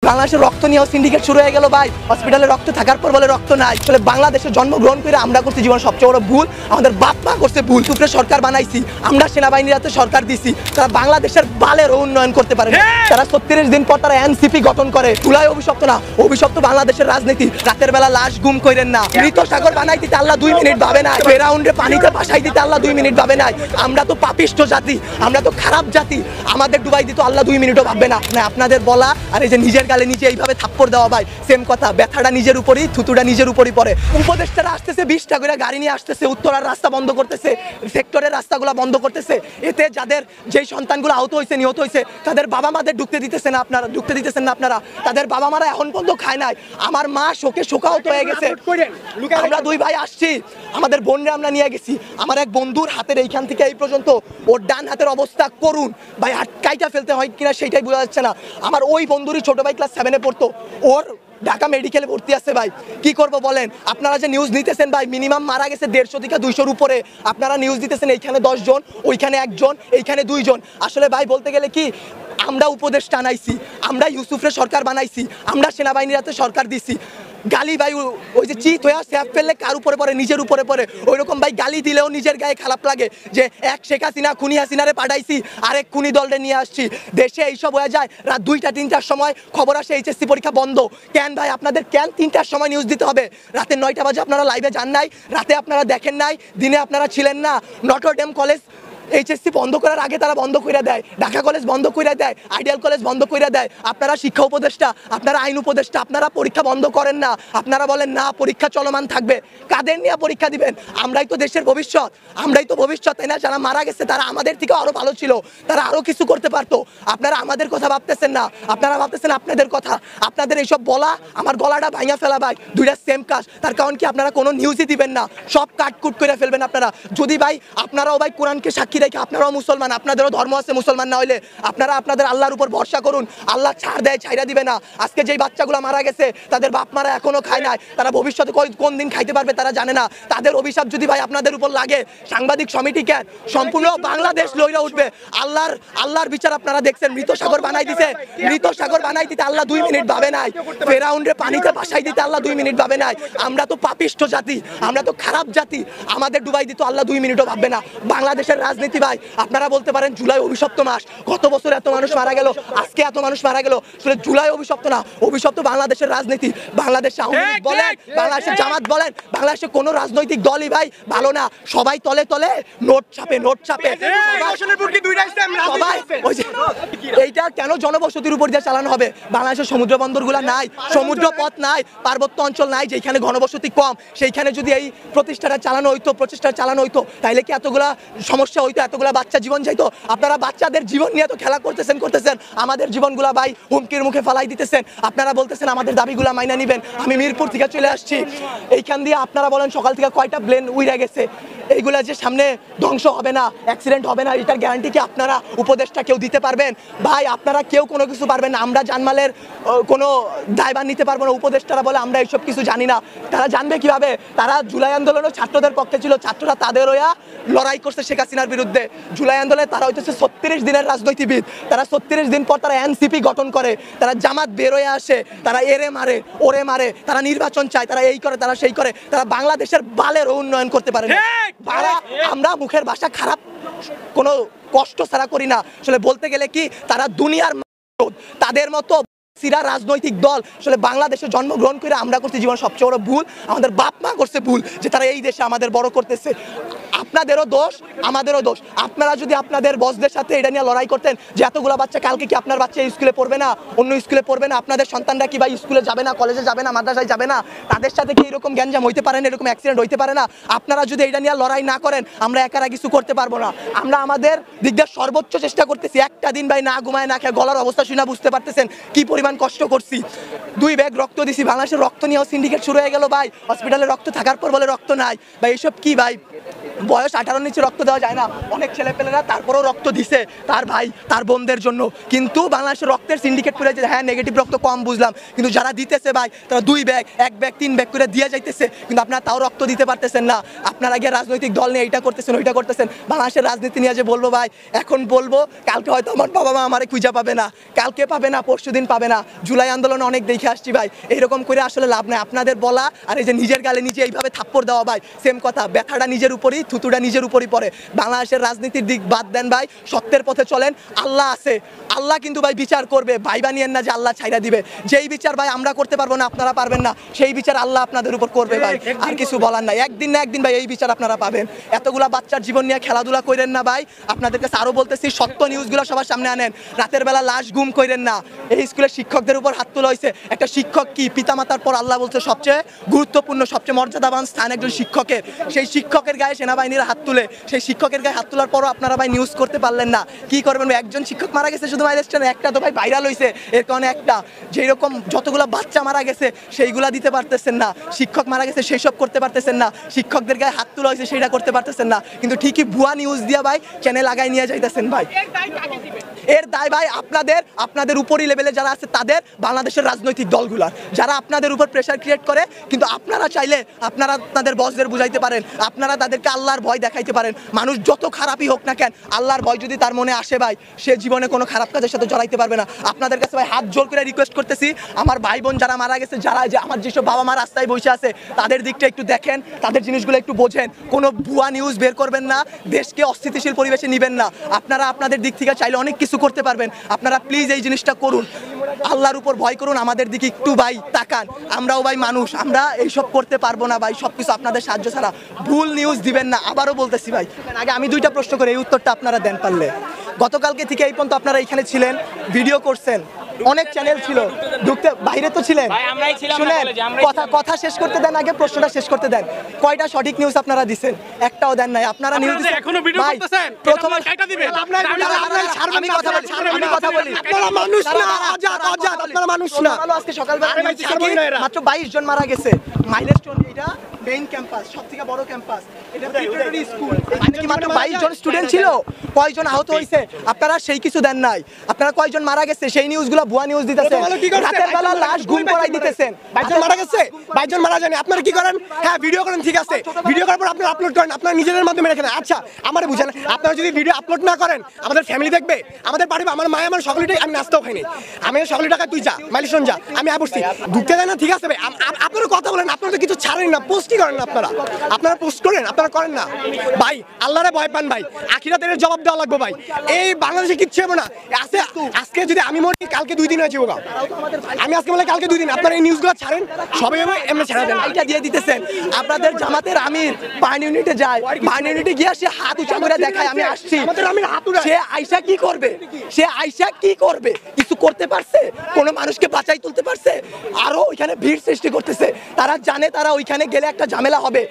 বাংলাদেশের রক্ত নিয়েও সিন্ডিকেট শুরু হয়ে গেল ভাই। হসপিটালে রক্ত থাকার পর বলে রক্ত নাই। আসলে বাংলাদেশে জন্মগ্রহণ করে আমরা করছি জীবন সবচেয়ে বড় ভুল। আমাদের বাপ মা করছে ভুল। উপরে সরকার বানাইছি, আমরা সেনাবাহিনীর হাতে সরকার দিছি, তারা বাংলাদেশের বালের উন্নয়ন করতে পারে না। তারা 36 দিন পর তারা এনসিপি গঠন করে। চুলাই অভিশপ্ত না, অভিশপ্ত বাংলাদেশের রাজনীতি। রাতের বেলা লাশ গুম করেন না। মৃত সাগর বানাই দিতে আল্লাহ 2 মিনিট ভাবে না। ফেরাউন্ডে পানিতে ভাসাই দিতে আল্লাহ 2 মিনিট ভাবে না। আমরা তো পাপিষ্ট জাতি, আমরা তো খারাপ জাতি। আমাদের ডুবাই দিতে আল্লাহ 2 মিনিটও ভাববে না। আপনাদের বলা আর এই যে নিজের গালে নিজে এইভাবে থাপ্পড় দেওয়া ভাই সেম কথা। ব্যথাটা নিজের উপরই, থুতুটা নিজের উপরই পড়ে। উপদেষ্টারা আসতেছে 20টা করে গাড়ি নিয়ে আসতেছে, উত্তরার রাস্তা বন্ধ করতেছে, সেক্টরের রাস্তাগুলো বন্ধ করতেছে। এতে যাদের যেই সন্তানগুলো আহত হয়েছে, নিহত হয়েছে, তাদের বাবা মাদের ঢুকতে দিতেছেন না আপনারা, ঢুকতে দিতেছেন না আপনারা। তাদের বাবা মারা এখন পর্যন্ত খায় নাই। আমার মা শোকে শোকাহত হয়ে গেছে। আমরা 2 ভাই আসছি, আমাদের বোনরা আমরা নিয়ে গেছি। আমার এক বন্ধুর হাতের এইখান থেকে এই পর্যন্ত ওর ডান হাতের অবস্থা করুন ভাই, কাইটা ফেলতে হয় কিনা সেইটাই বোঝা যাচ্ছে না। আমার ওই বন্ধুরই ছোট ভাই ক্লাস 7-এ পড়তো, ওর ঢাকা মেডিকেলে ভর্তি আছে ভাই। কি করব বলেন? আপনারা যে নিউজ নিতেছেন ভাই, মিনিমাম মারা গেছে 150 থেকে 200-র উপরে। আপনারা নিউজ দিতেছেন এইখানে 10 জন, ওইখানে 1 জন, এইখানে 2 জন। আসলে ভাই বলতে গেলে কি, আমরা উপদেষ্টা আনাইছি, আমরা ইউসুফের সরকার বানাইছি, আমরা সেনাবাহিনীর হাতে সরকার দিছি। গালি ভাই ওই যে চিত হয়ে স্যাপ ফেললে কার উপরে পড়ে? নিজের উপরে পড়ে। ওইরকম ভাই গালি দিলেও নিজের গায়ে খারাপ লাগে যে এক শেখ হাসিনা খুনি হাসিনারে পাঠাইছি, আরেক খুনি দলরে নিয়ে আসছি। দেশে এইসব হয়ে যায়, রাত 2টা-3টার সময় খবর আসে এইচএসসি পরীক্ষা বন্ধ। কেন ভাই আপনাদের কেন 3টার সময় নিউজ দিতে হবে? রাতে 9টা বাজে আপনারা লাইভে যান নাই, রাতে আপনারা দেখেন নাই, দিনে আপনারা ছিলেন না। নটরডেম কলেজ এইচএসসি বন্ধ করার আগে তারা বন্ধ করে দেয়, ঢাকা কলেজ বন্ধ করে দেয়, আইডিয়াল কলেজ বন্ধ করে দেয়। আপনারা শিক্ষা উপদেষ্টা, আপনারা আইন উপদেষ্টা, আপনারা পরীক্ষা বন্ধ করেন না। আপনারা বলেন না পরীক্ষা চলমান থাকবে। কাদের নিয়ে পরীক্ষা দিবেন? আমরাই তো দেশের ভবিষ্যৎ, আমরাই তো ভবিষ্যৎ, তাই না? যারা মারা গেছে তারা আমাদের থেকে আরো ভালো ছিল, তারা আরো কিছু করতে পারতো। আপনারা আমাদের কথা ভাবতেছেন না, আপনারা ভাবতেছেন আপনাদের কথা। আপনাদের এইসব বলা আমার গলাটা ভাঙা ফেলা ভাই, 2টা সেম কাজ। তার কারণ কি, আপনারা কোনো নিউজই দিবেন না, সব কাটকুট করে ফেলবেন আপনারা। যদি ভাই আপনারাও ভাই কোরআনকে সাক্ষী রেখে আপনারাও মুসলমান, আপনাদেরও ধর্ম আছে, মুসলমান না হইলে আপনারা আপনাদের আল্লাহর উপর ভরসা করুন। আল্লাহ ছাড় দেয়, ছাইরা দিবে না। আজকে যেই বাচ্চাগুলো মারা গেছে তাদের বাপ মারা এখনো খায় নাই, তারা ভবিষ্যতে কোন দিন খাইতে পারবে তারা জানে না। তাদের অভিশাপ যদি ভাই আপনাদের উপর লাগে, সাংবাদিক সমিতি কেন, সম্পূর্ণ বাংলাদেশ লইরা উঠবে। আল্লাহর বিচার আপনারা দেখছেন। মৃত সাগর বানাই দিতে, মৃত সাগর বানাই দিতে আল্লাহ 2 মিনিট ভাবে নাই। ফেরাউন্ডে পানিতে ভাসাই দিতে আল্লাহ 2 মিনিট ভাবে নাই। আমরা তো পাপিষ্ট জাতি, আমরা তো খারাপ জাতি। আমাদের ডুবাই দিতে আল্লাহ 2 মিনিটও ভাববে না। বাংলাদেশের রাজনীতি ভাই, আপনারা বলতে পারেন জুলাই অভিশপ্ত মাস, গত বছর এত মানুষ মারা গেল, আজকে এত মানুষ মারা গেল। আসলে জুলাই অভিশপ্ত না, অভিশপ্ত বাংলাদেশের রাজনীতি। বাংলাদেশে আওয়ামী লীগ বলেন, বাংলাদেশের জামাত বলেন, বাংলাদেশে কোনো রাজনৈতিক দলই ভাই ভালো না। সবাই তলে তলে নোট ছাপে, নোট ছাপে। এইটা কেন জনবসতির উপর দিয়ে চালানো হবে? বাংলাদেশের সমুদ্র বন্দরগুলো নাই, সমুদ্র পথ নাই, পার্বত্য অঞ্চল নাই, যেখানে ঘনবসতি কম, সেইখানে যদি এই প্রতিষ্ঠাটা চালানো হইতো, প্রচেষ্টা চালানো হইতো, তাইলে কি এতগুলা সমস্যা হইতো, এতগুলা বাচ্চা জীবন যাইতো? আপনারা বাচ্চাদের জীবন নিয়ে তো খেলা করতেছেন, আমাদের জীবনগুলা ভাই হুমকির মুখে ফেলাই দিতেছেন। আপনারা বলতেছেন আমাদের দাবিগুলা মাইনা নিবেন। আমি মিরপুর থেকে চলে আসছি, এইখান দিয়ে আপনারা বলেন সকাল থেকে কয়টা প্লেন উইরা গেছে। এইগুলা যে সামনে ধ্বংস হবে না, অ্যাক্সিডেন্ট হবে না, এটার গ্যারান্টি কি আপনারা উপদেষ্টা কেউ দিতে পারবেন? ভাই আপনারা কেউ কোনো কিছু পারবেন না। আমরা জানমালের কোনো দায়ভার নিতে পারবো না। উপদেষ্টারা বলে আমরা এইসব কিছু জানি না। তারা জানবে কিভাবে? তারা জুলাই আন্দোলনে ছাত্রদের পক্ষে ছিল, ছাত্ররা তাদের হইয়া লড়াই করছে শেখ হাসিনার বিরুদ্ধে। জুলাই আন্দোলনে তারা হইতেছে 36 দিনের রাজনীতিবিদ। তারা 36 দিন পর তারা এনসিপি গঠন করে, তারা জামাত বের হয়ে আসে, তারা এরে মারে, ওরে মারে, তারা নির্বাচন চায়, তারা এই করে, তারা সেই করে। তারা বাংলাদেশের বালের উন্নয়ন করতে পারে না। আমরা মুখের ভাষা খারাপ কোনো কষ্ট ছাড়া করি না। আসলে বলতে গেলে কি, তারা দুনিয়ার তাদের মতো সিরা রাজনৈতিক দল আসলে বাংলাদেশে জন্মগ্রহণ করে আমরা করছি জীবন সবচেয়ে বড় ভুল। আমাদের বাপ মা করছে ভুল যে তারা এই দেশে আমাদের বড় করতেছে। আপনাদেরও দোষ, আমাদেরও দোষ। আপনারা যদি আপনাদের বসদের সাথে এটা নিয়ে লড়াই করতেন যে এতগুলো বাচ্চা, কালকে কি আপনার বাচ্চা স্কুলে পড়বে না, অন্য স্কুলে পড়বে না? আপনাদের সন্তানরা কি ভাই স্কুলে যাবে না, কলেজে যাবে না, মাদ্রাসায় যাবে না? তাদের সাথে কি এরকম গ্যাঞ্জাম হইতে পারে না, এরকম অ্যাক্সিডেন্ট হইতে পারে না? আপনারা যদি এটা নিয়ে লড়াই না করেন, আমরা একারা কিছু করতে পারবো না। আমরা আমাদের দিক দিয়ে সর্বোচ্চ চেষ্টা করতেছি। একটা দিন ভাই না ঘুমায় না খেয়ে, গলার অবস্থা শুনে বুঝতে পারতেছেন কি পরিমাণ কষ্ট করছি। 2 ব্যাগ রক্ত দিছি। বাংলাদেশের রক্ত নিয়েও সিন্ডিকেট শুরু হয়ে গেল ভাই। হসপিটালে রক্ত থাকার পর বলে রক্ত নাই। ভাই এইসব কি ভাই? বয়স 18 নিচে রক্ত দেওয়া যায় না, অনেক ছেলেপেলেরা তারপরেও রক্ত দিছে তার ভাই তার বোনদের জন্য। কিন্তু বাংলাদেশের রক্তের সিন্ডিকেট করে যে হ্যাঁ নেগেটিভ রক্ত কম বুঝলাম, কিন্তু যারা দিতেছে ভাই তারা 2 ব্যাগ 1 ব্যাগ 3 ব্যাগ করে দিয়ে যাইতেছে, কিন্তু আপনারা তাও রক্ত দিতে পারতেছেন না। আপনারা গিয়ে রাজনৈতিক দল নিয়ে এইটা করতেছেন ওইটা করতেছেন, বাংলাদেশের রাজনীতি নিয়ে যে বলবো ভাই, এখন বলবো কালকে হয়তো আমার বাবা মা আমারে খুঁজে পাবে না, কালকে পাবে না, পরশুদিন পাবে না। জুলাই আন্দোলনে অনেক দেখে আসছি ভাই, এইরকম করে আসলে লাভ নাই। আপনাদের বলা আর এই যে নিজের গালে নিজে এইভাবে থাপ্পড় দেওয়া ভাই সেম কথা, ব্যথাটা নিজের উপরই, থুতুটা নিজের উপরই পড়ে। বাংলাদেশের রাজনীতির দিক বাদ দেন ভাই, সত্যের পথে চলেন, আল্লাহ আছে, আল্লাহ কিন্তু ভাই বিচার করবে। ভাই বানিয়েন না যে আল্লাহ ছাইরা দিবে, যেই বিচার ভাই আমরা করতে পারবো না আপনারা পারবেন না, সেই বিচার আল্লাহ আপনাদের উপর করবে ভাই, আর কিছু বলার নাই। একদিন না একদিন ভাই এই বিচার আপনারা পাবেন। এতগুলা বাচ্চার জীবন নিয়ে খেলাধুলা করেন না ভাই, আপনাদের কাছে আরো বলতেছি সত্য নিউজগুলো সবার সামনে আনেন, রাতের বেলা লাশ গুম করেন না। এই স্কুলের শিক্ষকদের উপর হাত তোলা হয়েছে, একটা শিক্ষক কি পিতামাতার পর আল্লাহ বলছে সবচেয়ে গুরুত্বপূর্ণ সবচেয়ে মর্যাদাবান স্থান একজন শিক্ষকের, সেই শিক্ষকের গায়ে সেনাবাহিনীরা হাত তুলে, সেই শিক্ষকের গায়ে হাত তোলার পরও আপনারা ভাই নিউজ করতে পারলেন না। কি করবেন, একজন শিক্ষক মারা গেছে শুধু মাইলেস্টনে, একটা তো ভাই ভাইরাল হয়েছে, এর কারণে একটা যেই রকম যতগুলো বাচ্চা মারা গেছে সেইগুলা দিতে পারতেছেন না, শিক্ষক মারা গেছে সেই সব করতে পারতেছেন না, শিক্ষকদের গায়ে হাত তোলা হয়েছে সেটা করতে পারতেছেন না, কিন্তু ঠিকই ভুয়া নিউজ দিয়া ভাই চ্যানেল লাগাই নিয়ে যাইতেছেন ভাই। এর দায় ভাই আপনাদের উপরই লেভেলে যারা আছে তাদের, বাংলাদেশের রাজনৈতিক দলগুলার, যারা আপনাদের উপর প্রেশার ক্রিয়েট করে। কিন্তু আপনারা চাইলে আপনারা আপনাদের বসদের বুঝাইতে পারেন, আপনারা তাদেরকে আল্লাহর ভয় দেখাইতে পারেন। মানুষ যত খারাপই হোক না কেন, আল্লাহর ভয় যদি তার মনে আসে ভাই, সে জীবনে কোনো খারাপ কাজের সাথে জড়াইতে পারবে না। আপনাদের কাছে ভাই হাত জোর করে রিকোয়েস্ট করতেছি, আমার ভাই বোন যারা মারা গেছে, যারা যে আমার যেসব বাবা মা রাস্তায় বসে আছে, তাদের দিকটা একটু দেখেন, তাদের জিনিসগুলো একটু বোঝেন, কোনো ভুয়া নিউজ বের করবেন না, দেশকে অস্থিতিশীল পরিবেশে নেবেন না। আপনারা আপনাদের দিক থেকে চাইলে অনেক কিছু করতে পারবেন, আপনারা প্লিজ এই জিনিসটা করুন, আল্লাহর উপর ভয় করুন, আমাদের দিকে একটু ভাই তাকান। আমরাও ভাই মানুষ, আমরা এইসব করতে পারবো না ভাই, সবকিছু আপনাদের সাহায্য ছাড়া। ভুল নিউজ দিবেন না, আবারও বলতেছি ভাই। আগে আমি 2টা প্রশ্ন করে এই উত্তরটা আপনারা দেন পারলে। গতকালকে থেকে এই পর্যন্ত আপনারা এখানে ছিলেন, ভিডিও করছেন, অনেক চ্যানেল ছিল, ঢুকতে বাইরে তো ছিলেন, শুনেন কথা শেষ করতে দেন, আগে প্রশ্নটা শেষ করতে দেন। কয়টা সঠিক নিউজ আপনারা দিচ্ছেন? একটাও দেন নাই। আপনারা নিউজ এখনো ভিডিও করতেছেন, প্রথম কাটা দিবেন। আমি কথা বলি, আপনারা মানুষ না, আজাদ আপনারা মানুষ না। আজকে সকালবেলা মাত্র 22 জন মারা গেছে, মাইলস্টোন এটা মেইন ক্যাম্পাস, সবথেকে বড় ক্যাম্পাস, এটা প্রিপারেটরি স্কুল, এখানে কি মাত্র 22 জন স্টুডেন্ট ছিল? কয়জন আহত হয়েছে? আপনারা সেই কিছু দেন নাই। আপনারা কয়জন মারা গেছে সেই নিউজগুলো ভুয়া নিউজ দিতেছেন, রাতের বেলা লাশ গুম করাই দিতেছেন। 22 জন মারা গেছে, 22 জন মারা যায়নি। আপনারা কি করেন? হ্যাঁ ভিডিও করেন, ঠিক আছে, ভিডিও করার পর আপনারা আপলোড করেন, আপনারা নিজেদের মাধ্যমে রেখে দেন। আচ্ছা আমারে বুঝেন, আপনারা যদি ভিডিও আপলোড না করেন আমাদের ফ্যামিলি দেখবে, আমাদের বাড়ি, আমার মা, আমার সকলেটাই, আমি নাস্তাও খাইনি, আমি সকলের টাকা তুই যা মাইলস্টোন যা, আমি আবরছি ঢুকতে দেয় না, ঠিক আছে ভাই। আপনারা কথা বলেন, আপনারা তো কিছু ছাড়েন না, পোস্টই করেন না, আপনারা পোস্ট করেন, আপনারা করেন না ভাই। আল্লাহরে ভয় পান ভাই, আখিরাতের জবাব দেওয়া লাগবে ভাই। এই বাংলাদেশে কিচ্ছু হবে না। আজকে যদি আমি মরি, কালকে 2 দিন হয়ে যাবো, আমি আজকে বলে কালকে 2 দিন। আপনারা এই নিউজগুলো ছাড়েন, সবাই এমনি ছেড়ে দেন। এটা দিয়ে দিতেছেন আপনাদের জামাতের আমির বার্ন ইউনিটে যায়, বার্ন ইউনিটে গিয়ে সে হাত উঁচা করে দেখায় আমি আসছি। সে আইসা কি করবে? সে আইসা কি করবে? কিছু করতে পারছে? কোনো মানুষকে বাঁচাই তুলতে পারছে? আরো ওইখানে ভিড় সৃষ্টি করতেছে। তারা জানে তারা ওইখানে গেলে একটা ঝামেলা হবে,